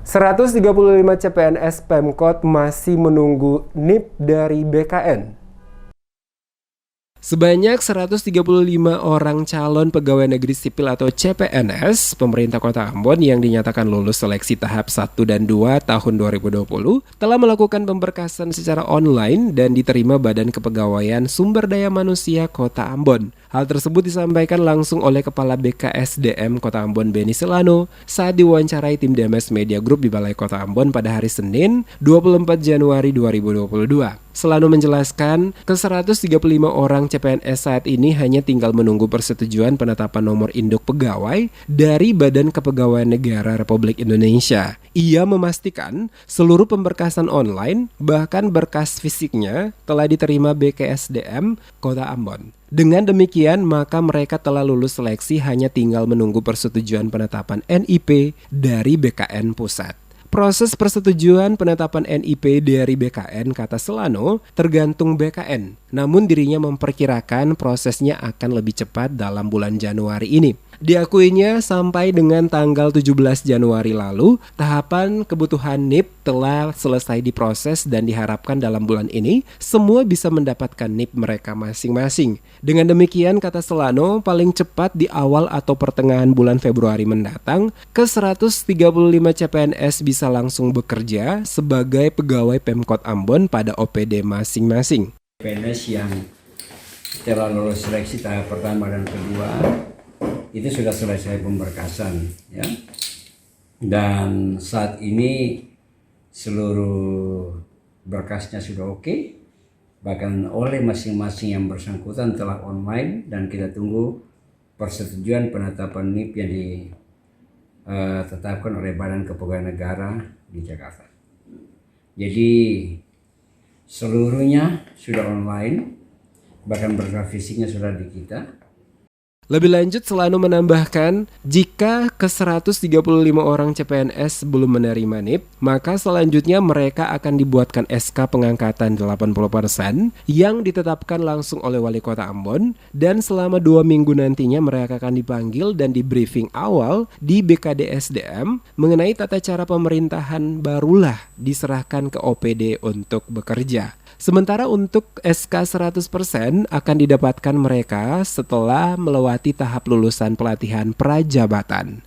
135 CPNS Pemkot masih menunggu NIP dari BKN. Sebanyak 135 orang calon pegawai negeri sipil atau CPNS pemerintah Kota Ambon yang dinyatakan lulus seleksi tahap 1 dan 2 tahun 2020 telah melakukan pemberkasan secara online dan diterima Badan Kepegawaian Sumber Daya Manusia Kota Ambon. Hal tersebut disampaikan langsung oleh Kepala BKSDM Kota Ambon Benny Selano saat diwawancarai tim DMS Media Group di Balai Kota Ambon pada hari Senin 24 Januari 2022. Selano menjelaskan, ke-135 orang CPNS saat ini hanya tinggal menunggu persetujuan penetapan nomor induk pegawai dari Badan Kepegawaian Negara Republik Indonesia. Ia memastikan seluruh pemberkasan online, bahkan berkas fisiknya, telah diterima BKSDM Kota Ambon. Dengan demikian, maka mereka telah lulus seleksi hanya tinggal menunggu persetujuan penetapan NIP dari BKN Pusat. Proses persetujuan penetapan NIP dari BKN, kata Selano, tergantung BKN. Namun dirinya memperkirakan prosesnya akan lebih cepat dalam bulan Januari ini. Diakuinya sampai dengan tanggal 17 Januari lalu, tahapan kebutuhan NIP telah selesai diproses dan diharapkan dalam bulan ini semua bisa mendapatkan NIP mereka masing-masing. Dengan demikian, kata Selano, paling cepat di awal atau pertengahan bulan Februari mendatang, ke-135 CPNS bisa langsung bekerja sebagai pegawai Pemkot Ambon pada OPD masing-masing. CPNS yang telah lulus seleksi tahap pertama dan kedua itu sudah selesai pemberkasan, ya. Dan saat ini seluruh berkasnya sudah oke, bahkan oleh masing-masing yang bersangkutan telah online, dan kita tunggu persetujuan penetapan NIP yang ditetapkan oleh Badan Kepegawaian Negara di Jakarta. Jadi seluruhnya sudah online, bahkan berkas fisiknya sudah di kita. Lebih lanjut, Selano menambahkan, jika ke-135 orang CPNS belum menerima NIP, maka selanjutnya mereka akan dibuatkan SK pengangkatan 80% yang ditetapkan langsung oleh Wali Kota Ambon, dan selama 2 minggu nantinya mereka akan dipanggil dan di briefing awal di BKDSDM mengenai tata cara pemerintahan, barulah diserahkan ke OPD untuk bekerja. Sementara untuk SK 100% akan didapatkan mereka setelah melewati tahap lulusan pelatihan prajabatan.